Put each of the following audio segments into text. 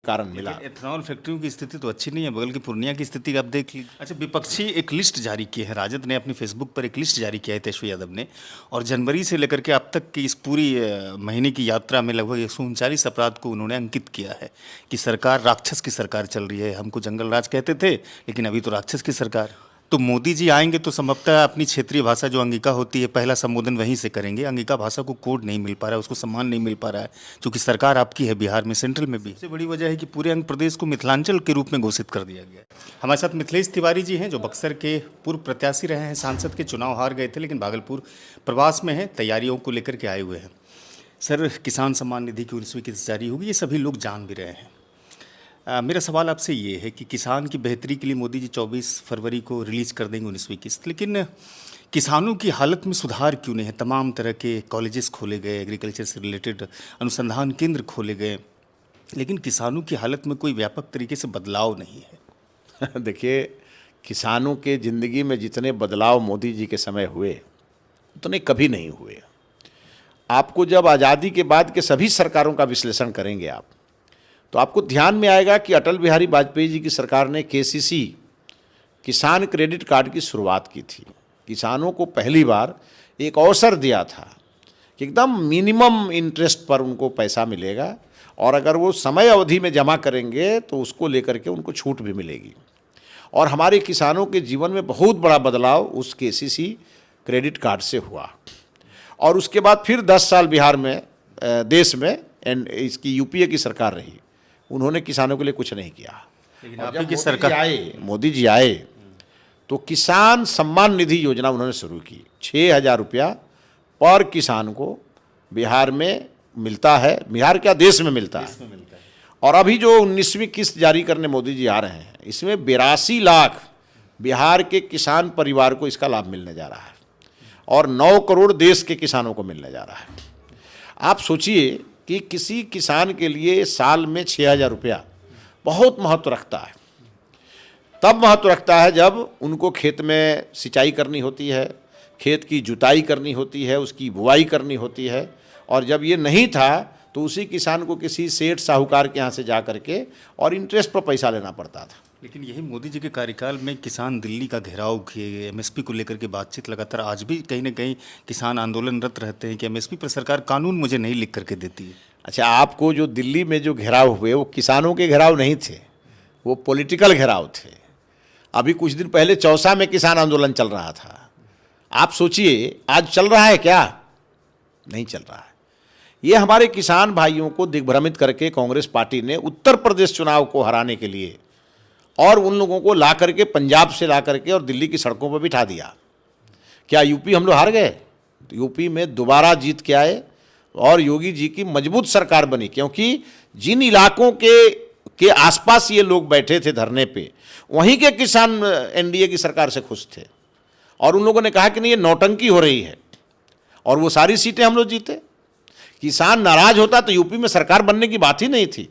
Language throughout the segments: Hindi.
कारण मिला। एथेनॉल फैक्ट्रियों की स्थिति तो अच्छी नहीं है, बगल की पूर्णिया की स्थिति आप देख लीजिए। अच्छा, विपक्षी एक लिस्ट जारी की है, राजद ने अपनी फेसबुक पर एक लिस्ट जारी किया है तेजस्वी यादव ने, और जनवरी से लेकर के अब तक की इस पूरी महीने की यात्रा में लगभग 139 अपराध को उन्होंने अंकित किया है कि सरकार राक्षस की सरकार चल रही है। हमको जंगल राज कहते थे, लेकिन अभी तो राक्षस की सरकार। तो मोदी जी आएंगे तो संभवतः अपनी क्षेत्रीय भाषा जो अंगिका होती है, पहला संबोधन वहीं से करेंगे। अंगिका भाषा को कोड नहीं मिल पा रहा है, उसको सम्मान नहीं मिल पा रहा है, क्योंकि सरकार आपकी है बिहार में, सेंट्रल में भी। सबसे बड़ी वजह है कि पूरे अंग प्रदेश को मिथिलांचल के रूप में घोषित कर दिया गया है। हमारे साथ मिथिलेश तिवारी जी हैं, जो बक्सर के पूर्व प्रत्याशी रहे हैं, सांसद के चुनाव हार गए थे, लेकिन भागलपुर प्रवास में हैं, तैयारियों को लेकर के आए हुए हैं। सर, किसान सम्मान निधि की 19वीं किस्त जारी होगी, ये सभी लोग जान भी रहे हैं। मेरा सवाल आपसे ये है कि किसान की बेहतरी के लिए मोदी जी 24 फरवरी को रिलीज़ कर देंगे 19वीं किस्त, लेकिन किसानों की हालत में सुधार क्यों नहीं है? तमाम तरह के कॉलेजेस खोले गए, एग्रीकल्चर से रिलेटेड अनुसंधान केंद्र खोले गए, लेकिन किसानों की हालत में कोई व्यापक तरीके से बदलाव नहीं है। देखिए, किसानों के ज़िंदगी में जितने बदलाव मोदी जी के समय हुए उतने कभी नहीं हुए। आपको जब आज़ादी के बाद के सभी सरकारों का विश्लेषण करेंगे आप, तो आपको ध्यान में आएगा कि अटल बिहारी वाजपेयी जी की सरकार ने केसीसी किसान क्रेडिट कार्ड की शुरुआत की थी। किसानों को पहली बार एक अवसर दिया था कि एकदम मिनिमम इंटरेस्ट पर उनको पैसा मिलेगा, और अगर वो समय अवधि में जमा करेंगे तो उसको लेकर के उनको छूट भी मिलेगी। और हमारे किसानों के जीवन में बहुत बड़ा बदलाव उस केसीसी क्रेडिट कार्ड से हुआ। और उसके बाद फिर 10 साल बिहार में, देश में इसकी यूपीए की सरकार रही, उन्होंने किसानों के लिए कुछ नहीं किया। लेकिन आपकी सरकार मोदी जी आए तो किसान सम्मान निधि योजना उन्होंने शुरू की। 6,000 रुपया पर किसान को बिहार में मिलता है, बिहार क्या देश में मिलता है। और अभी जो 19वीं किस्त जारी करने मोदी जी आ रहे हैं, इसमें 82 लाख बिहार के किसान परिवार को इसका लाभ मिलने जा रहा है, और 9 करोड़ देश के किसानों को मिलने जा रहा है। आप सोचिए कि किसी किसान के लिए साल में 6,000 रुपया बहुत महत्व रखता है। तब महत्व रखता है जब उनको खेत में सिंचाई करनी होती है, खेत की जुताई करनी होती है, उसकी बुआई करनी होती है। और जब ये नहीं था तो उसी किसान को किसी सेठ साहूकार के यहाँ से जा करके और इंटरेस्ट पर पैसा लेना पड़ता था। लेकिन यही मोदी जी के कार्यकाल में किसान दिल्ली का घेराव किए, एमएसपी को लेकर के बातचीत लगातार, आज भी कहीं ना कहीं किसान आंदोलनरत रहते हैं कि एमएसपी पर सरकार कानून मुझे नहीं लिख करके देती है। अच्छा, आपको जो दिल्ली में जो घेराव हुए वो किसानों के घेराव नहीं थे, वो पॉलिटिकल घेराव थे। अभी कुछ दिन पहले चौसा में किसान आंदोलन चल रहा था। आप सोचिए आज चल रहा है क्या? नहीं चल रहा है। ये हमारे किसान भाइयों को दिग्भ्रमित करके कांग्रेस पार्टी ने उत्तर प्रदेश चुनाव को हराने के लिए और उन लोगों को ला करके, पंजाब से ला करके और दिल्ली की सड़कों पर बिठा दिया। क्या यूपी हम लोग हार गए? यूपी में दोबारा जीत के आए और योगी जी की मजबूत सरकार बनी, क्योंकि जिन इलाकों के आसपास ये लोग बैठे थे धरने पे, वहीं के किसान एनडीए की सरकार से खुश थे, और उन लोगों ने कहा कि नहीं, ये नौटंकी हो रही है, और वो सारी सीटें हम लोग जीते। किसान नाराज होता तो यूपी में सरकार बनने की बात ही नहीं थी।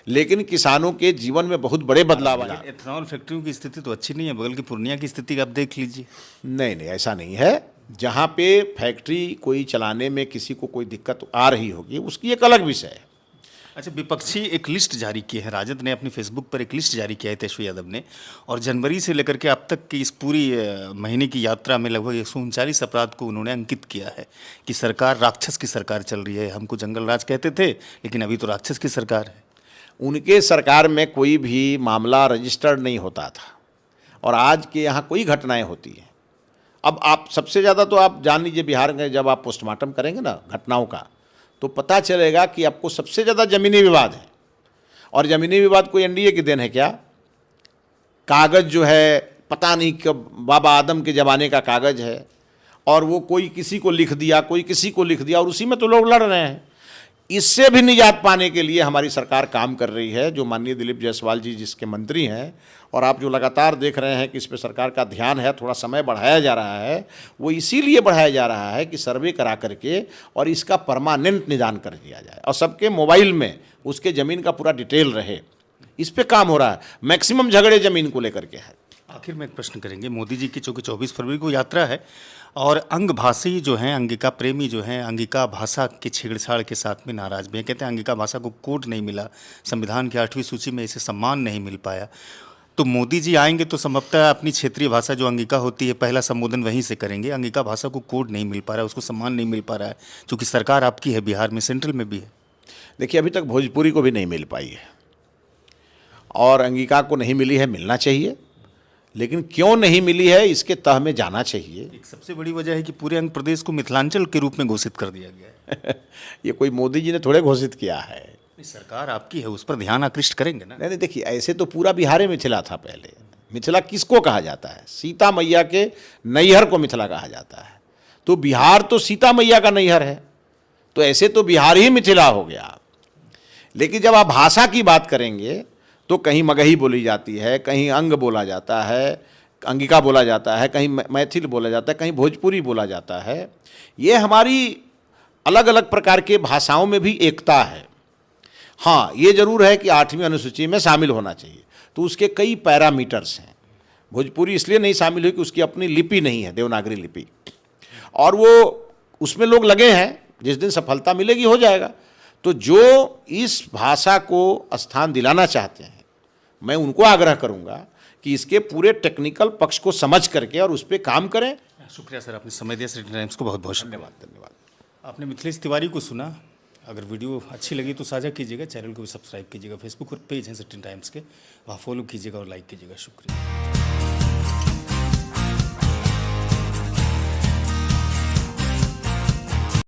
लेकिन किसानों के जीवन में बहुत बड़े बदलाव आए। एथेनॉल फैक्ट्रियों की स्थिति तो अच्छी नहीं है, बगल की पूर्णिया की स्थिति आप देख लीजिए। नहीं, ऐसा नहीं है। जहाँ पे फैक्ट्री कोई चलाने में किसी को कोई दिक्कत आ रही होगी, उसकी एक अलग विषय है। अच्छा, विपक्षी एक लिस्ट जारी की है, राजद ने अपनी फेसबुक पर एक लिस्ट जारी किया है तेजस्वी यादव ने, और जनवरी से लेकर के अब तक की इस पूरी महीने की यात्रा में लगभग 139 अपराध को उन्होंने अंकित किया है कि सरकार राक्षस की सरकार चल रही है। हमको जंगल राज कहते थे, लेकिन अभी तो राक्षस की सरकार है। उनके सरकार में कोई भी मामला रजिस्टर्ड नहीं होता था, और आज के यहाँ कोई घटनाएं होती हैं। अब आप सबसे ज़्यादा तो आप जान लीजिए, बिहार में जब आप पोस्टमार्टम करेंगे ना घटनाओं का, तो पता चलेगा कि आपको सबसे ज़्यादा ज़मीनी विवाद है। और ज़मीनी विवाद कोई एनडीए की देन है क्या? कागज़ जो है पता नहीं कब बाबा आदम के ज़माने का कागज़ है, और वो कोई किसी को लिख दिया, कोई किसी को लिख दिया, और उसी में तो लोग लड़ रहे हैं। इससे भी निजात पाने के लिए हमारी सरकार काम कर रही है, जो माननीय दिलीप जायसवाल जी जिसके मंत्री हैं, और आप जो लगातार देख रहे हैं कि इस पर सरकार का ध्यान है, थोड़ा समय बढ़ाया जा रहा है। वो इसीलिए बढ़ाया जा रहा है कि सर्वे करा करके और इसका परमानेंट निदान कर दिया जाए, और सबके मोबाइल में उसके ज़मीन का पूरा डिटेल रहे। इस पे काम हो रहा है। मैक्सिमम झगड़े ज़मीन को लेकर के है। आखिर में एक प्रश्न करेंगे, मोदी जी की चूँकि 24 फरवरी को यात्रा है और अंगभाषी जो हैं, अंगिका प्रेमी जो हैं, अंगिका भाषा की छेड़छाड़ के साथ में नाराज़ भी हैं। कहते हैं अंगिका भाषा को कोड नहीं मिला, संविधान की 8वीं सूची में इसे सम्मान नहीं मिल पाया। तो मोदी जी आएंगे तो संभवतः अपनी क्षेत्रीय भाषा जो अंगिका होती है, पहला संबोधन वहीं से करेंगे। अंगिका भाषा को कोड नहीं मिल पा रहा है, उसको सम्मान नहीं मिल पा रहा है, चूँकि सरकार आपकी है, बिहार में, सेंट्रल में भी है। देखिए, अभी तक भोजपुरी को भी नहीं मिल पाई है और अंगिका को नहीं मिली है, मिलना चाहिए, लेकिन क्यों नहीं मिली है इसके तह में जाना चाहिए। एक सबसे बड़ी वजह है कि पूरे आंध्र प्रदेश को मिथिलांचल के रूप में घोषित कर दिया गया है। ये कोई मोदी जी ने थोड़े घोषित किया है। सरकार आपकी है, उस पर ध्यान आकृष्ट करेंगे ना। नहीं, देखिए, ऐसे तो पूरा बिहार ही मिथिला था पहले। मिथिला किसको कहा जाता है? सीता मैया के नैहर को मिथिला कहा जाता है। तो बिहार तो सीता मैया का नैहर है, तो ऐसे तो बिहार ही मिथिला हो गया। लेकिन जब आप भाषा की बात करेंगे तो कहीं मगही बोली जाती है, कहीं अंग बोला जाता है, अंगिका बोला जाता है, कहीं मैथिल बोला जाता है, कहीं भोजपुरी बोला जाता है। ये हमारी अलग अलग प्रकार के भाषाओं में भी एकता है। हाँ, ये जरूर है कि 8वीं अनुसूची में शामिल होना चाहिए, तो उसके कई पैरामीटर्स हैं। भोजपुरी इसलिए नहीं शामिल हुई कि उसकी अपनी लिपि नहीं है, देवनागरी लिपि, और वो उसमें लोग लगे हैं। जिस दिन सफलता मिलेगी हो जाएगा। तो जो इस भाषा को स्थान दिलाना चाहते हैं, मैं उनको आग्रह करूंगा कि इसके पूरे टेक्निकल पक्ष को समझ करके और उस पर काम करें। शुक्रिया सर, आपने समय दिया। सिटी टाइम्स को बहुत बहुत धन्यवाद। आपने मिथिलेश तिवारी को सुना। अगर वीडियो अच्छी लगी तो साझा कीजिएगा, चैनल को भी सब्सक्राइब कीजिएगा। फेसबुक पर पेज है सिटी टाइम्स के, वहाँ फॉलो कीजिएगा और लाइक कीजिएगा। शुक्रिया।